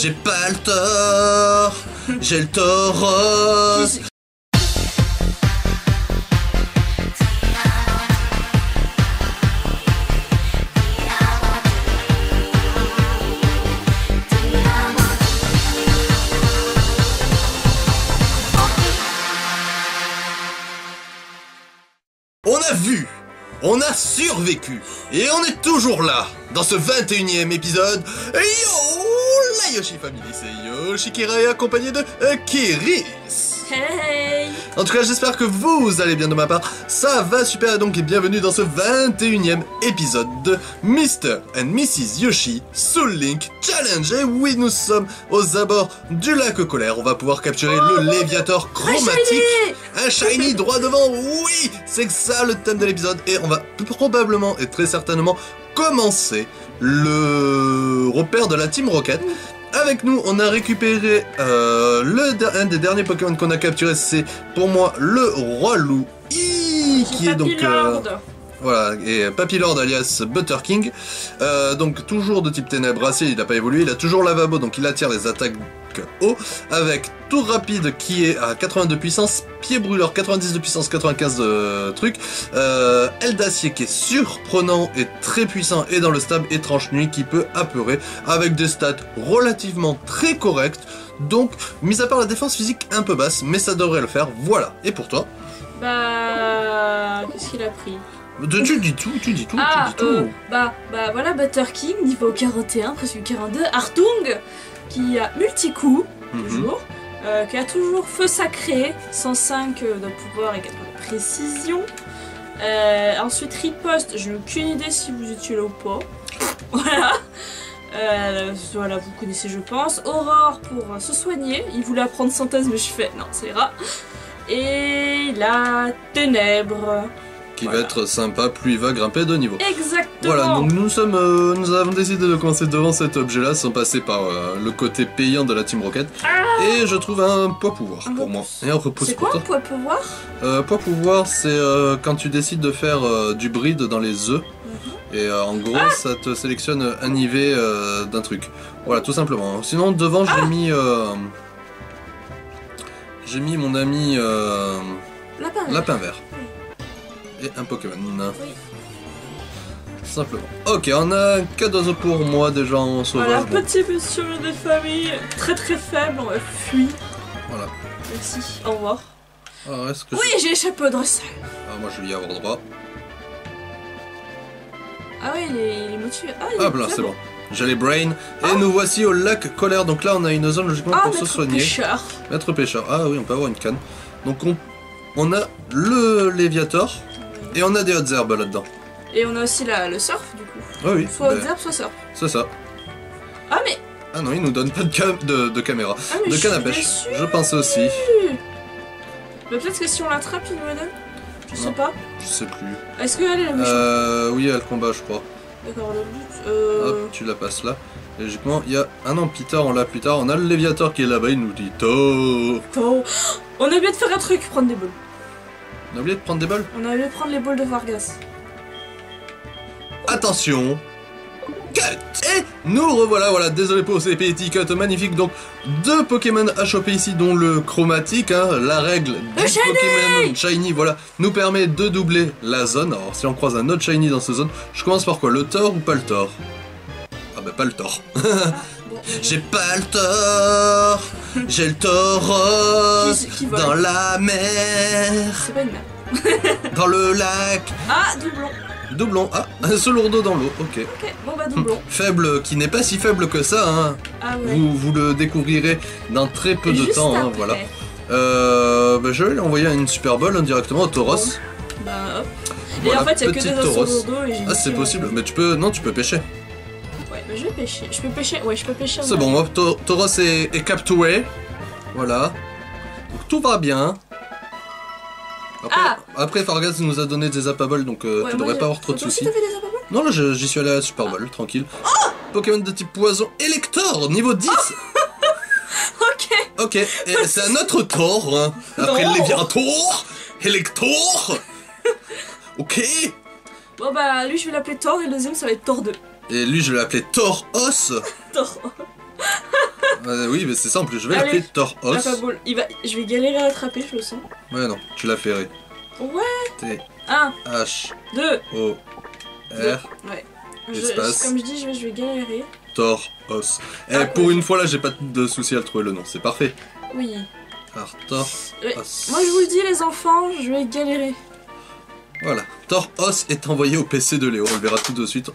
J'ai pas le tort, j'ai le tauros. On a vu, on a survécu, et on est toujours là, dans ce 21e épisode. Yo, la Yoshi Family, c'est Yoshi Kira accompagné de Kiris. Hey. En tout cas, j'espère que vous allez bien de ma part. Ça va super, et donc bienvenue dans ce 21e épisode de Mr. and Mrs. Yoshi Soul Link Challenge. Et oui, nous sommes aux abords du lac Colère. On va pouvoir capturer le Léviator chromatique. Un shiny droit devant, oui. C'est ça le thème de l'épisode. Et on va probablement et très certainement commencer le repère de la Team Rocket. Avec nous, on a récupéré un des derniers Pokémon qu'on a capturé, c'est pour moi le Roi Loup, qui est donc voilà, et Papillard alias Butter King. Donc toujours de type ténèbres, acier, il n'a pas évolué, il a toujours lavabo, donc il attire les attaques haut, avec tour rapide qui est à 82 puissance, pied brûleur 90 de puissance, 95 de truc, aile d'acier qui est surprenant et très puissant, et dans le stab étrange nuit qui peut apeurer, avec des stats relativement très correctes, donc mis à part la défense physique un peu basse, mais ça devrait le faire, voilà. Et pour toi? Bah... qu'est-ce qu'il a pris? Tu dis tout, tu dis tout. Bah voilà, Butter King, niveau 41, presque 42, Artung, qui a multi-coup, toujours, qui a toujours feu sacré, 105 de pouvoir et 80 de précision. Ensuite, riposte, je n'ai aucune idée si vous utilisez ou pas. Voilà. Voilà, vous connaissez, je pense. Aurore pour se soigner, il voulait apprendre synthèse, mais je fais non, ça ira. Et la ténèbre. Qui va être sympa, plus il va grimper de niveau. Exactement. Voilà, donc nous avons décidé de commencer devant cet objet-là, sans passer par le côté payant de la Team Rocket. Et je trouve un poids pouvoir pour moi. Et un repousse. C'est quoi un poids pouvoir? Poids pouvoir, c'est quand tu décides de faire du bride dans les œufs. Et en gros, ça te sélectionne un IV d'un truc. Voilà, tout simplement. Sinon, devant, j'ai mis mon ami Lapin Vert. Et un Pokémon. Oui. Simplement. Ok, on a un cadeau pour moi déjà en sauvage. Voilà, petit monsieur des familles, très très faible, on va fuir. Voilà. Merci, au revoir. Alors, oui, j'ai échappé au dressage. Ah, moi je vais y avoir droit. Ah oui, il est motivé. Ah, hop là, c'est bon. J'ai les brains. Et nous voici au lac Colère. Donc là, on a une zone logiquement pour se soigner. Pêcheur. Maître pêcheur. Ah oui, on peut avoir une canne. Donc on a le Léviator. Et on a des hautes herbes là-dedans. Et on a aussi le surf du coup. Ah oui. Soit hautes herbes, soit surf. C'est ça. Ah mais... Ah non, il nous donne pas de caméra. Ah, de canne à pêche. Je pense aussi. Mais peut-être que si on l'attrape, il nous la donne. Je sais pas. Je sais plus. Est-ce qu'elle est la méchante? Oui, elle a le combat, je crois. D'accord, le but... Hop, tu la passes là. Et logiquement, il y a... Ah non, plus tard, on l'a plus tard. On a le Léviator qui est là-bas, il nous dit To. On a oublié de faire un truc, prendre des boules. On a oublié de prendre des balles? On a oublié de prendre les boules de Vargas. Attention! Cut! Et nous revoilà, voilà, désolé pour ces petits cuts magnifiques. Donc, deux Pokémon à choper ici, dont le chromatique, hein, la règle du Pokémon Shiny, voilà, nous permet de doubler la zone. Alors, si on croise un autre Shiny dans cette zone, je commence par quoi? Le Thor ou pas le Thor? Ah bah, pas le Thor. J'ai pas le tort, j'ai le tauros dans la mer. C'est pas une mer. Dans le lac. Ah, doublon. Doublon, ah, ce lourdeau dans l'eau, ok. Ok, bon bah doublon. Faible, qui n'est pas si faible que ça, hein. Ah ouais. Vous le découvrirez dans très peu de temps, hein, voilà. Bah, je vais lui envoyer une Super Ball directement au tauros. Bon. Bah hop. Voilà, et en fait, il y a que des os lourdeaux et j'ai... Ah, c'est possible, mais tu peux... Non, tu peux pêcher. Ouais, bah je vais pêcher. Je peux pêcher, ouais, je peux pêcher. C'est bon, tauros est capturé. Voilà. Donc tout va bien. Après Fargas nous a donné des Apaballs, donc tu devrais pas avoir trop de soucis. Non, là j'y suis allé à la Super Bowl, tranquille. Pokémon de type poison, Elector, niveau 10. Ok, et c'est un autre tour, hein. Après le Léviator, Elector. Ok. Bon bah lui je vais l'appeler Thor et le deuxième ça va être Thor 2. Et lui je vais l'appeler Thor Os. Thor. Oui, mais c'est simple, je vais Allez. l'appeler Thor Os. Alpha Ball. Je vais galérer à l'attraper, je le sens. Ouais, non, tu l'as ferré. Ouais. T, 1, H, 2, O, R, ouais. Espace. Comme je dis, je vais galérer. Thor Os. Eh, Ah, pour oui. une fois là, j'ai pas de souci à le trouver le nom, c'est parfait. Oui. Alors, Thor Ouais. Os. Moi, je vous le dis, les enfants, je vais galérer. Voilà. Thor Os est envoyé au PC de Léo, on le verra tout de suite.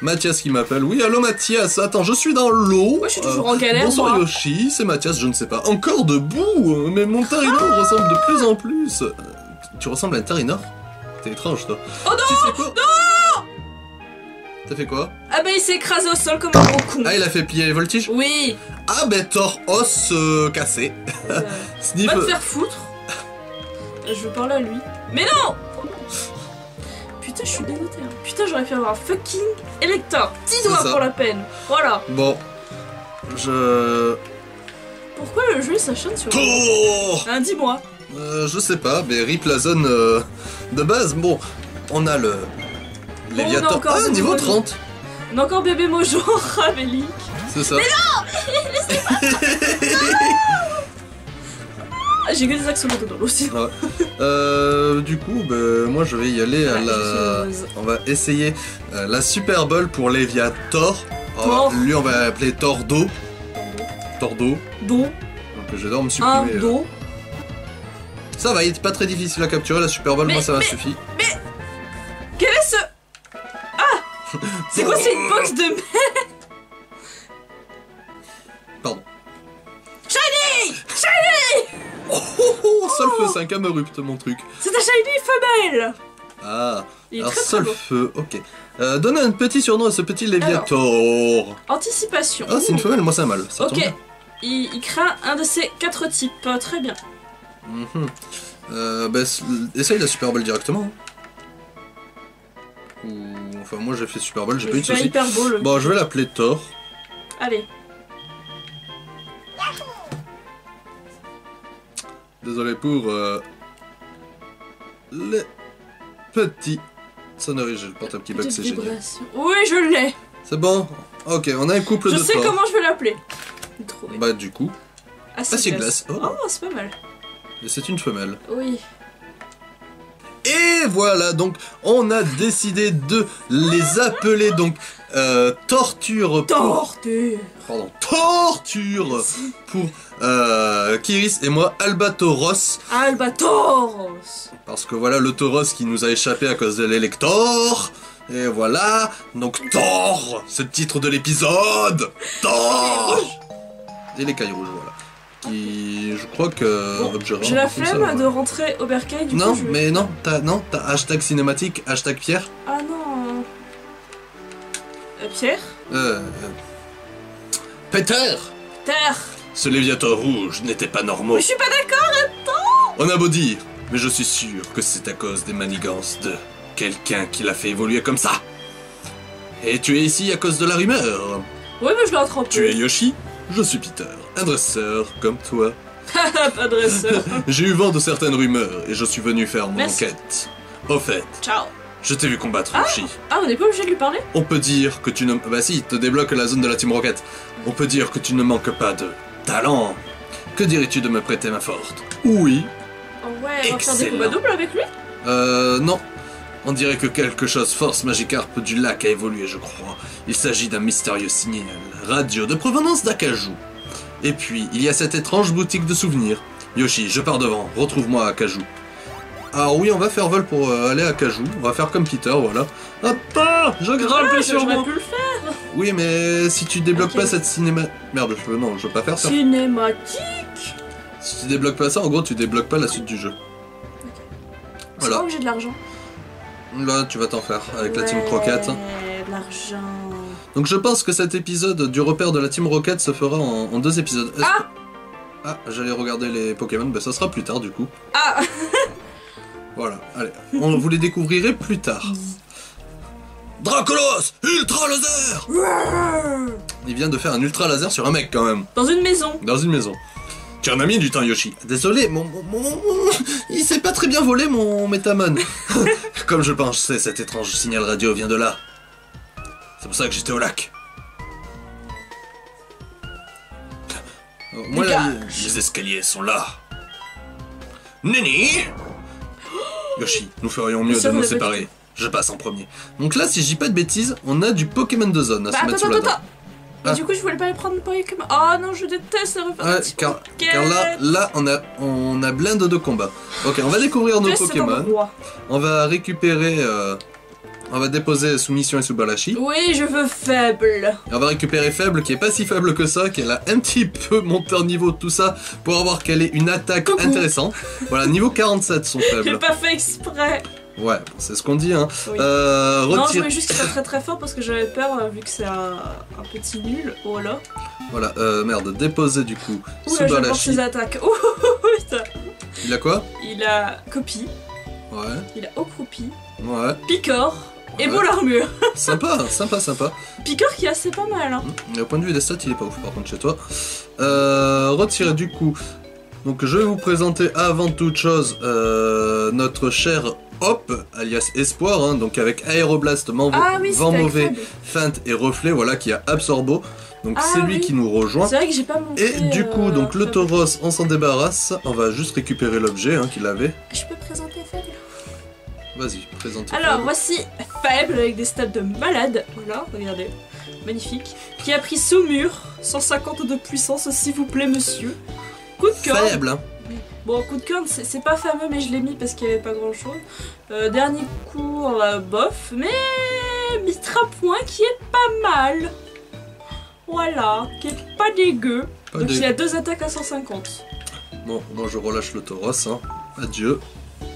Mathias qui m'appelle. Oui, allô Mathias, attends, je suis dans l'eau. Moi, je suis toujours en galère, Bonsoir moi. Yoshi, c'est Mathias, je ne sais pas. Encore debout, mais mon Tarinor ressemble de plus en plus. Tu ressembles à un Tarinor? T'es étrange, toi. Oh non, tu sais quoi? Non. T'as fait quoi? Ah bah, il s'est écrasé au sol comme un gros con. Ah, il a fait plier les voltiges? Oui. Ah, ben Thor Os cassé. Sniff. Va te faire foutre. Je veux parler à lui. Mais non. Putain, je suis dégoûtée. Hein. Putain, j'aurais pu avoir un fucking Elector. 10 doigts ça. pour la peine. Voilà. Bon. Pourquoi le jeu s'acharne sur... Thor. Hein, dis-moi. Je sais pas, mais rip la zone de base. Bon, on a le... on a Léviathan. encore Ah, des niveau nouveaux 30. On a encore bébé Mojo, Ravelik. C'est ça. Mais Ah, j'ai que des axolotls dans l'eau aussi. Ouais. Du coup, moi je vais y aller à Ouais, la... je suis heureuse. On va essayer la Super Bowl pour Léviator. Thor. Lui on va l'appeler Tordo. Tordo. Don. Donc j'adore me Un supprimer. don. Ça va, il est pas très difficile à capturer la Super Bowl, moi ça m'a suffi. Quel est ce... Ah. C'est quoi, c'est une box de... Pardon. Shiny. Shiny. Oh, Solfeu, c'est un camerupt mon truc. C'est un shiny femelle. Ah, Il est alors très très beau. Solfeu, ok. Donne un petit surnom à ce petit Léviator. Anticipation. Ah, c'est une femelle, moi ça a mal. Ça tombe Ok. bien. Il craint un de ces 4 types. Très bien. Mhm. Essaye la Super Bowl directement. Hein. Enfin, moi j'ai fait Super Bowl, j'ai pas eu de C'est soucis. hyper beau le... Bon, je vais l'appeler Thor. Allez. Désolé pour les petits sonneries. J'ai le portable qui bug, Petite c'est génial. vibration. Oui, je l'ai. C'est bon. Ok, on a un couple Je de sais Thor. comment je vais l'appeler. Trouver. Bah du coup, Acid glace. Oh. Oh, c'est pas mal. et c'est une femelle. Oui. Et voilà, donc on a décidé de les appeler donc Torture. Tortue. Pardon, Torture pour Kiris et moi Albatros. Albatros. Parce que voilà le tauros qui nous a échappé à cause de l'Elector. Et voilà, donc Thor, c'est le titre de l'épisode. Thor. Et les cailles rouges, voilà. Qui, je crois que... Bon, objet rare, j'ai la comme ça, flemme voilà. de rentrer au bercail du Non, coup. mais non, t'as hashtag cinématique, hashtag Pierre. Ah non. Pierre. Peter. Terre. Ce Léviathan rouge n'était pas normaux. Mais je suis pas d'accord. On a beau dire, mais je suis sûr que c'est à cause des manigances de quelqu'un qui l'a fait évoluer comme ça. Et tu es ici à cause de la rumeur. Oui, mais je l'ai attrapé. Tu es Yoshi, je suis Peter, un dresseur comme toi. Pas de dresseur. J'ai eu vent de certaines rumeurs et je suis venu faire mon Merci. enquête. Au fait, Ciao. je t'ai vu combattre Yoshi. Ah, on n'est pas obligé de lui parler. On peut dire que tu ne... Bah si, te débloque la zone de la Team Rocket. On peut dire que tu ne manques pas de talent. Que dirais-tu de me prêter main forte? Oui. Oh ouais, on va faire des Excellent. combats doubles avec lui. Non. On dirait que quelque chose force Magikarp du lac a évolué, je crois. Il s'agit d'un mystérieux signal radio de provenance d'Akaju. Et puis, il y a cette étrange boutique de souvenirs. Yoshi, je pars devant, retrouve-moi à Akaju. Alors oui, on va faire vol pour aller à Akaju. On va faire comme Peter, voilà. Attends, je grimpe Voilà, sur j'aurais moi. pu le faire. Oui, mais si tu débloques Ok. pas cette cinéma... Merde, non, je veux pas faire ça. Cinématique. Si tu débloques pas ça, en gros, tu débloques pas la suite du jeu. C'est Voilà. pas que j'ai de l'argent. Là, tu vas t'en faire avec la Team Rocket. De l'argent. Donc je pense que cet épisode du repère de la Team Rocket se fera en 2 épisodes. Est-ce Ah que- Ah, j'allais regarder les Pokémon, bah ça sera plus tard du coup. Ah. Voilà, allez, vous les découvrirez plus tard. Dracolos Ultra Laser. Il vient de faire un Ultra Laser sur un mec quand même, Dans une maison. dans une maison. Tu en as mis du temps Yoshi. Désolé, il s'est pas très bien volé mon Metamon. Comme je pensais, cet étrange signal radio vient de là. C'est pour ça que j'étais au lac. Moi, là, Dégage. les escaliers sont là. Nini Yoshi, nous ferions mieux Bien sûr, de nous vous l'avez séparer. Je passe en premier. Donc là, si je dis pas de bêtises, on a du Pokémon de zone à Bah, se mettre sous la dent. attends. Mais Ah. du coup, je voulais pas les prendre Pokémon. Oh non, je déteste les Ouais, refaire. car là, on a blinde de combat. Ok, on va découvrir nos Pokémon. On va récupérer... on va déposer Soumission et Subalashi. Oui, je veux faible. Et on va récupérer Faible, qui est pas si faible que ça, qui a un petit peu monté en niveau de tout ça, pour avoir qu'elle ait une attaque Coucou. intéressante. Voilà, niveau 47 son J'ai Faible. pas fait exprès. Ouais, c'est ce qu'on dit, hein. Oui. Non, je Retire... voulais juste qu'il soit très très fort parce que j'avais peur vu que c'est un petit nul. Voilà. Voilà, merde, déposer du coup Ouh là, je vais voir Subalashi. ses attaques. Ouh, putain. Il a quoi? Il a copie, Ouais, il a Ocroupie, ouais. Picor et Ouais. Beau l'armure. Sympa. Picor qui est assez pas mal. Hein. Au point de vue des stats, il est pas ouf par contre chez toi. Retirer du coup. Donc je vais vous présenter avant toute chose notre cher Hop, alias Espoir, hein, donc avec Aéroblast, Ah oui, Vent c'était Mauvais, faible. Feinte et Reflet, voilà, qui a Absorbo. Donc Ah c'est lui oui. qui nous rejoint. C'est vrai que j'ai pas montré. Et du coup, donc le faible. Tauros, on s'en débarrasse. On va juste récupérer l'objet hein, qu'il avait. Je peux présenter faible. Vas-y, présente. Alors voici faible avec des stats de malade. Voilà, regardez. Magnifique. Qui a pris Saumur, 150 de puissance, s'il vous plaît, monsieur. Coup de cœur. Faible, hein. Bon, coup de corne, c'est pas fameux, mais je l'ai mis parce qu'il n'y avait pas grand chose. Dernier coup, bof, mais Mitra Point qui est pas mal. Voilà, qui est pas dégueu. Pas Donc dégueu. il a 2 attaques à 150. Bon, moi je relâche le Tauros, hein. Adieu.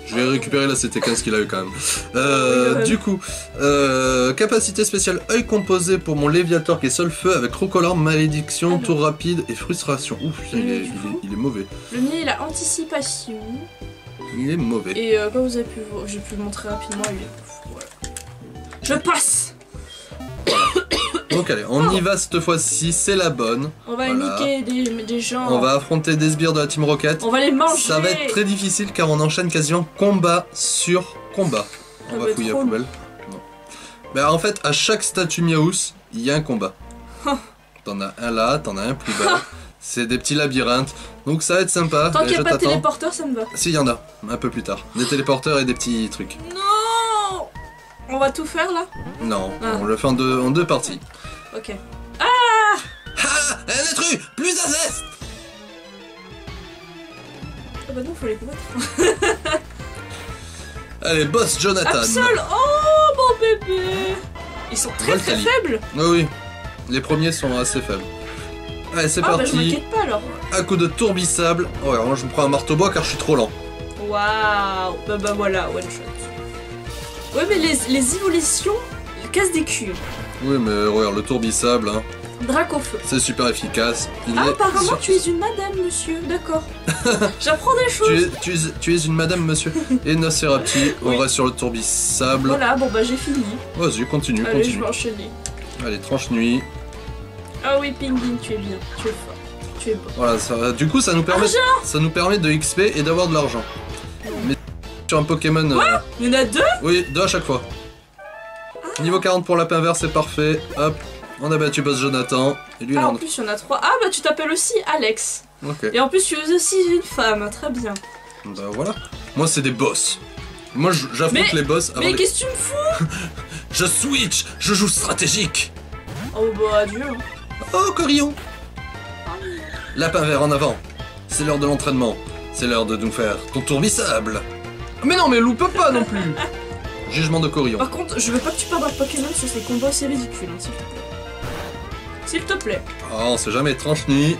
Je vais récupérer la CT15 qu'il a eu quand même. Du coup, capacité spéciale œil composé pour mon Léviator qui est seul feu avec Crocolarme, Malédiction, Alors. Tour rapide et Frustration. Ouf, putain, il est mauvais. Le mien, il a Anticipation. Il est mauvais. Et comme vous avez pu voir, j'ai pu le montrer rapidement, il est... Voilà. Je passe. Donc allez, on y va cette fois-ci, c'est la bonne. On va Voilà. niquer des gens. On va affronter des sbires de la Team Rocket. On va les manger. Ça va être très difficile car on enchaîne quasiment combat sur combat. Ça On va va être fouiller la trop poubelle. Non. Mais en fait, à chaque statue Miaous, il y a un combat. T'en as un là, t'en as un plus bas. C'est des petits labyrinthes. Donc ça va être sympa. Tant Et qu'il n'y je a pas de t'attends. téléporteur, ça me va. Si, il y en a, un peu plus tard. Des téléporteurs et des petits trucs. Non. On va tout faire là. Non, Ah. on le fait en deux parties. Ok. Ah, un intrus, plus à zeste. Ah bah non, faut les combattre. Allez, boss Jonathan. Absol. Oh mon bébé. Ils sont très très Voltali. faibles. Oui, oui. Les premiers sont assez faibles. Allez, c'est Ah bah je parti. m'inquiète pas alors. Un coup de tourbissable. Oh, alors moi je me prends un marteau-bois car je suis trop lent. Waouh. Bah voilà, one shot. Ouais mais les évolutions cassent des culs. Oui, mais regarde, le tourbissable, hein, Drac au feu. c'est super efficace. Il Ah est apparemment sur- tu es une madame monsieur. D'accord. J'apprends des choses. tu es une madame, monsieur. Et Nosferapti, Oui. on reste sur le tourbissable. Voilà, bon bah j'ai fini. Vas-y, continue, Allez, je continue. vais enchaîner. Allez, tranche nuit. Ah oui, Pingin, tu es bien. Tu es fort. Tu es beau. Voilà, du coup, ça nous permet de XP et d'avoir de l'argent. Mais sur un Pokémon... Il y en a 2. oui, 2 à chaque fois. Niveau 40 pour Lapin Vert, c'est parfait. Hop, on a battu Boss Jonathan. Et lui, il Ah, en en plus, il y en a 3. Ah, bah tu t'appelles aussi Alex. Ok, Et en plus, tu es aussi une femme. Très bien. bah voilà. Moi, c'est des boss. Moi, j'affronte Mais- les boss avant Mais les... qu'est-ce que tu me fous? Je switch, je joue stratégique. Oh bah adieu. Oh, Corillon. Lapin Vert en avant. C'est l'heure de l'entraînement. C'est l'heure de nous faire ton tourbissable. Mais non, mais loupe pas non plus. Jugement de Corillon. Par contre, je veux pas que tu perdes un Pokémon sur ces combats, c'est ridicule, hein, s'il te plaît. S'il te plaît. Oh, on sait jamais, tranche nuit.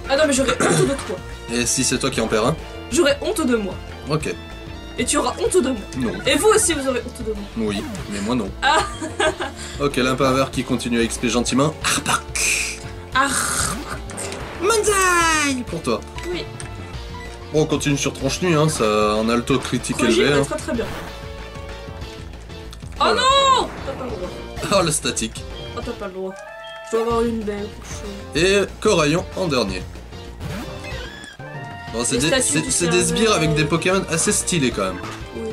Ah non, mais j'aurais honte de toi. Et si c'est toi qui en perds un? J'aurais honte de moi. Ok. Et tu auras honte de moi. Non. Et vous aussi, vous aurez honte de moi. Oui, mais moi non. Ah. Ok, Lapin Vert qui continue à XP gentiment. Arpak. Ah. Manzai pour toi. Oui. Bon, on continue sur tranche nuit, hein, ça en alto critique Roger élevé. va Hein. très très bien. Oh Voilà. non. T'as pas le droit. Oh, le statique. Oh, t'as pas le droit. Je dois avoir une belle chose. Et Coraillon en dernier. Bon, c'est Les statues du c'est des sbires serveur. avec des Pokémon assez stylés quand même. Oui.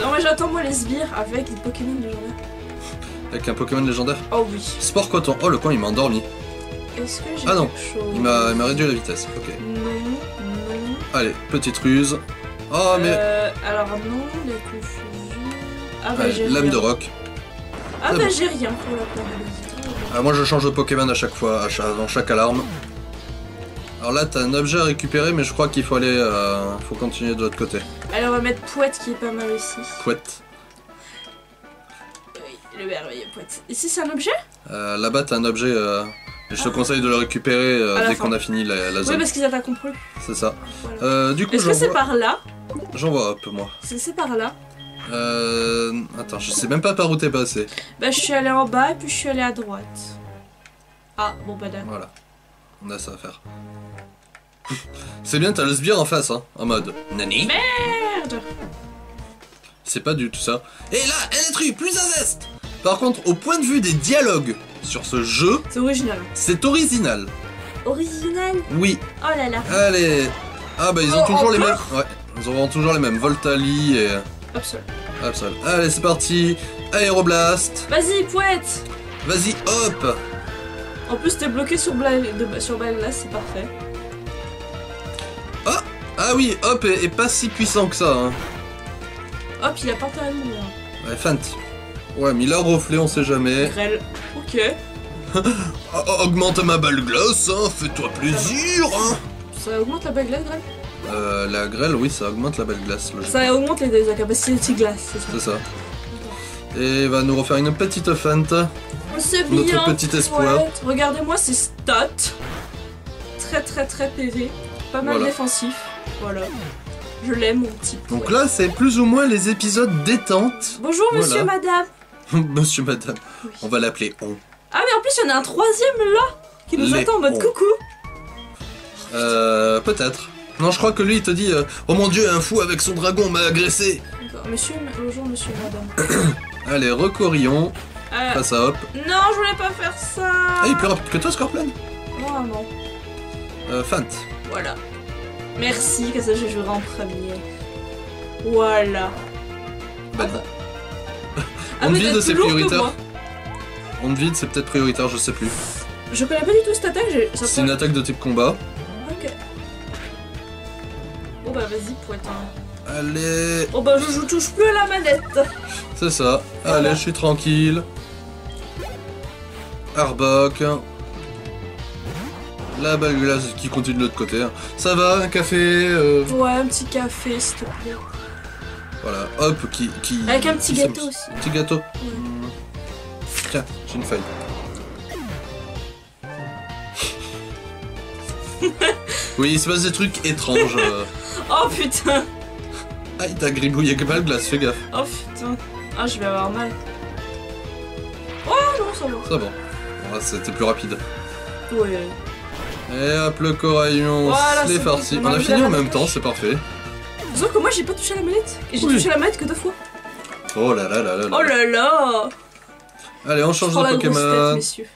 Non, mais j'attends moi les sbires avec des Pokémon légendaires. Avec un Pokémon légendaire. Oh oui. Sport coton. Oh, le coin il m'a endormi. est-ce que j'ai Ah non, quelque chose? il m'a réduit la vitesse, ok. Non. Allez, petite ruse. Oh mais... Alors non, les confusions... Ah bah Allez, j'ai lame rien. de roc. Ah C'est bah bon. j'ai rien pour la paralysée. Ah, moi je change de Pokémon à chaque fois, avant chaque alarme. Alors là t'as un objet à récupérer mais je crois qu'il faut aller... faut continuer de l'autre côté. Allez, on va mettre Pouette qui est pas mal ici. Pouette. Oui, le merveilleux Pouette. Ici c'est un objet? Là-bas t'as un objet... et je te conseille de le récupérer À la dès fin. qu'on a fini la Oui, zone. parce qu'ils attaqueront plus. C'est ça. Voilà. Du coup Est-ce que c'est par là? j'en vois un peu moi. C'est par là. Attends, je sais même pas par où t'es passé. Bah je suis allée en bas et puis je suis allée à droite. Ah, bon bah d'accord. Voilà. On a ça à faire. C'est bien, t'as le sbire en face, hein, en mode Nani. Merde. C'est pas du tout ça. Et là, un intrus, plus un zeste. Par contre, au point de vue des dialogues sur ce jeu, C'est original. c'est original. Original? Oui, Oh là là. allez. Ah bah ils ont Oh, toujours les mêmes. encore Ouais, ils auront toujours les mêmes. Voltali et Absol. Absol. Allez, c'est parti. Aéroblast. Vas-y, Pouette. Vas-y, hop. En plus t'es bloqué sur Balglas, c'est parfait. Ah oui, hop est pas si puissant que ça. Hein. Hop, il a pas intérêt de mourir. Ouais, Fant. Ouais, mais il a reflé, on sait jamais. Grêle. Ok. Augmente ma balle glace, hein, fais-toi plaisir, hein. Ça augmente la Balglas, Grêle? La grêle, oui, ça augmente la balle glace, logiquement. Ça augmente la capacité de glace, c'est ça. C'est ça. Et il va nous refaire une petite feinte. C'est Notre bien. petit espoir. Pouette. Regardez-moi ces stats. Très PV. Pas mal Voilà. défensif. Voilà. Je l'aime, mon petit Pouette. Donc là, c'est plus ou moins les épisodes détente. Bonjour, monsieur, Voilà. madame. Monsieur, madame. Oui. On va l'appeler on. Ah, mais en plus, il y en a un troisième là qui nous Les attend en mode on. coucou. Peut-être. Non, je crois que lui, il te dit oh mon dieu, un fou avec son dragon m'a agressé. D'accord. Bonjour, monsieur, madame. Allez, Recorion. Face à hop. Non, je voulais pas faire ça. Ah, il est plus rapide que toi, Scorpion. Non, non. Feinte. Voilà. Merci, comme ça je jouerai en premier. Voilà. Bah, Ah, on mais vide, t'es c'est plus lourd que prioritaire. moi. On vide, c'est peut-être prioritaire, je sais plus. Je connais pas du tout cette attaque. Ça C'est une peut- attaque de type combat. Ok. Bon bah vas-y, pour être un... Allez, Oh bah je touche plus à la manette. c'est ça. Voilà. Allez, je suis tranquille. Arbok. La balle glace qui continue de l'autre côté. Ça va, un café. Ouais, un petit café, s'il te plaît. Voilà, hop, qui. Avec un petit qui gâteau s'amuse. aussi. Un petit gâteau. Tiens, j'ai une feuille. Oui, il se passe des trucs étranges. Oh putain. Ah, il t'a gribouillé que balle glace, fais gaffe. Oh putain. Ah, je vais avoir mal. Oh non, ça va. Ça va. Ouais, c'était plus rapide. Ouais. Et hop, le coraillon, Voilà, c'est c'est farci. bon, On a on fini a en la même temps, flèche. c'est parfait. Sauf que moi j'ai pas touché à la manette. Et j'ai Oui. touché à la manette que 2 fois. Oh là là là là là. Oh là là. Allez, on change Je prends de la grosse tête, Pokémon. messieurs.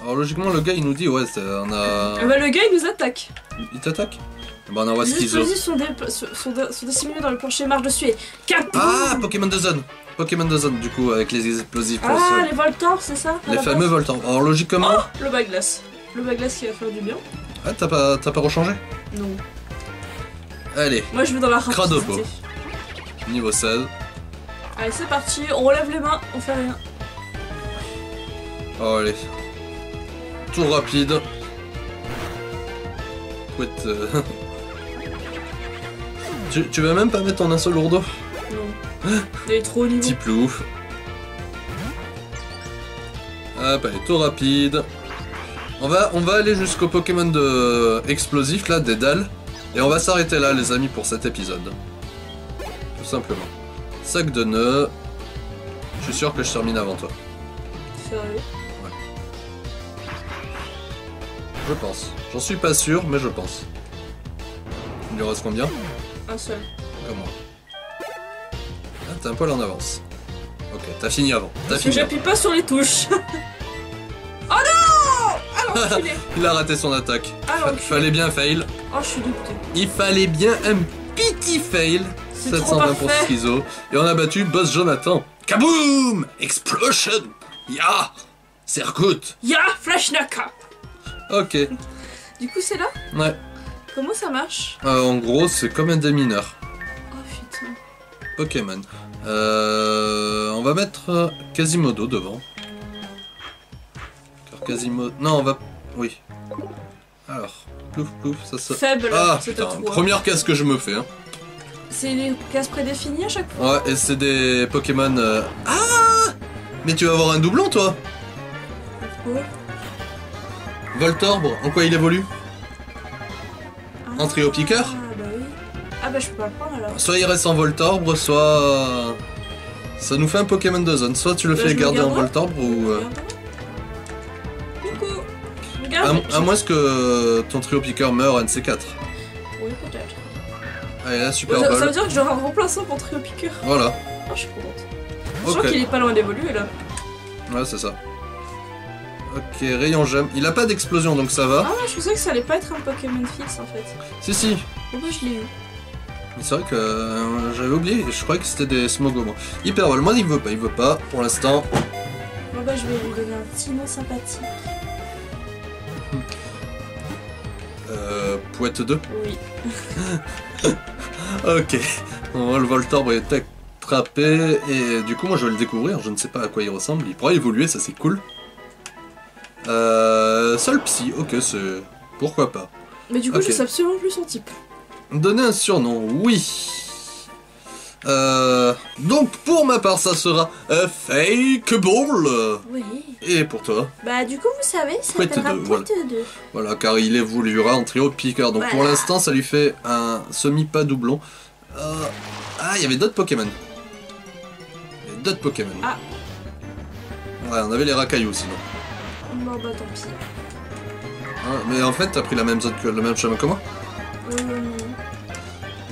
Alors logiquement, le gars il nous dit ouais, on a. Ah bah le gars il nous attaque. Il t'attaque. Bah on envoie Les Schizo. explosifs sont dissimulés dans le plancher marche dessus et Kapoum. Ah, Pokémon de zone. Pokémon de zone du coup avec les explosifs. pour Ah, se- les Voltors, c'est ça à les la fameux base voltants. Alors logiquement, Oh, le Baglace. Le Baglace qui va faire du bien. ah, t'as pas rechangé. Non. Allez, Moi je vais dans la rapidité. Cradopo. Niveau 16. Allez, c'est parti. On relève les mains, on fait rien. Oh, allez. Tour rapide. Pouette. Tu vas même pas mettre ton assaut lourdeau. Non. Il est trop au niveau. Petit plouf. Hop, allez, tour rapide. On va aller jusqu'au Pokémon de explosif là, des dalles. Et on va s'arrêter là les amis pour cet épisode. Tout simplement. Sac de nœuds. Je suis sûr que je termine avant toi. Sérieux. Je pense. J'en suis pas sûr, mais je pense. Il lui reste combien? Un seul. Comme moi. Ah, t'es un poil en avance. Ok, t'as fini avant. T'as Parce que fini avant. j'appuie pas sur les touches. Oh non. Ah l'enculé. Il a raté son attaque. Ah l'enculé. Fallait bien fail. Oh je suis dégoûtée. Il fallait bien un petit fail. C'est trop 720 pour parfait. Schizo. Et on a battu Boss Jonathan. Kaboom! Explosion! Ya! Sercout. Ya Flashnaka. Ok, Du coup, c'est là. ouais. Comment ça marche? En gros, c'est comme un démineur. Oh putain. Pokémon. On va mettre Quasimodo devant. Car Quasimodo... Non, on va... Oui. Alors, plouf plouf, ça... Faible, Ah c'est à putain, toi. première case que je me fais. Hein. C'est les cases prédéfinies à chaque fois. Ouais, et c'est des Pokémon... Ah! Mais tu vas avoir un doublon, toi? Ouais. Voltorb, en quoi il évolue? En trio piqueur? Ah bah oui. Ah bah je peux pas le prendre alors. Soit il reste en Voltorb, soit... Ça nous fait un Pokémon de zone. Soit tu le Bah, fais je le garder en garderai. Voltorb ou... Coucou. Regarde. À moins que ton trio piqueur meure en NC4. Oui, peut-être. Allez, là, Super Ça Ball. veut dire que j'aurai un remplaçant pour Trio Piqueur. Voilà. Oh, je suis contente. Je Ok. crois qu'il est pas loin d'évoluer là. Ouais, c'est ça. Ok, Rayon Gemme. Il a pas d'explosion, donc ça va. Ah ouais, je pensais que ça allait pas être un Pokémon fixe en fait. Si, si. Pourquoi je l'ai eu? Mais c'est vrai que j'avais oublié. Je croyais que c'était des Smogo, moi. Hyper Ball. Moi, il veut pas pour l'instant. Bon bah je vais lui donner un petit nom sympathique. Pouette 2. Oui. Ok. Bon, le Voltorb est attrapé. Et du coup, moi, je vais le découvrir. Je ne sais pas à quoi il ressemble. Il pourra évoluer, ça c'est cool. Seul Psy. Ok, c'est... Pourquoi pas. Mais du coup Ok. je sais absolument plus son type. Donner un surnom, oui. Donc, pour ma part, ça sera Fake Ball. Oui. Et pour toi? Bah du coup vous savez, ça Pouette s'appellera 2, Pouette 2. Voilà, car il évoluera en trio piqueur. Donc pour Voilà. l'instant, ça lui fait un semi-pas doublon. Ah, il y avait d'autres Pokémon. Il y avait d'autres Pokémon. Ah. Ouais, on avait les Rakaillou sinon. Bon bah tant pis. Hein, mais en fait, t'as pris la même zone que le même chemin que moi.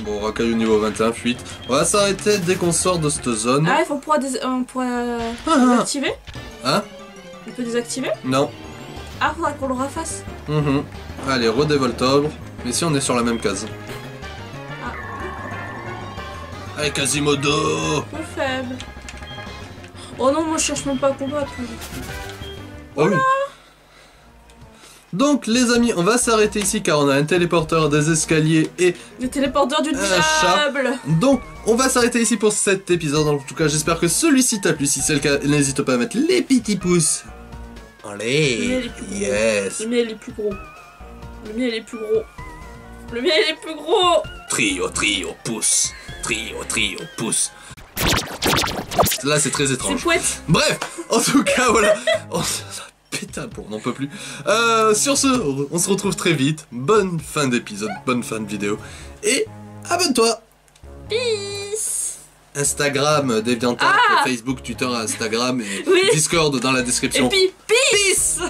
Bon, Rakaillou niveau 21, fuite. On va s'arrêter dès qu'on sort de cette zone. Ah, il faut pouvoir Ah. désactiver. Hein? On peut désactiver. Non. Ah, faudra qu'on le refasse. Mhm. Allez, redévoltobre. Mais si on est sur la même case. Ah. Allez, Quasimodo! Trop faible. Oh non, moi je cherche même pas à combattre. Oh oui. Donc les amis, on va s'arrêter ici car on a un téléporteur, des escaliers et... Le téléporteur du chat. diable. Donc on va s'arrêter ici pour cet épisode. En tout cas, j'espère que celui-ci t'a plu. Si c'est le cas, n'hésite pas à mettre les petits pouces. Allez, yes. Le mien il est plus gros. Le mien il est plus gros. Le mien il est plus gros. Trio, pouce. Trio, pouce. Là c'est très C'est étrange. Pouette. Bref, en tout cas voilà. Ça pète un plomb, on n'en peut plus. Sur ce, on se retrouve très vite. Bonne fin d'épisode, bonne fin de vidéo. Et abonne-toi. Peace. Instagram, DeviantArt, Ah. Facebook, Twitter, Instagram et Oui. Discord dans la Et description. puis, peace.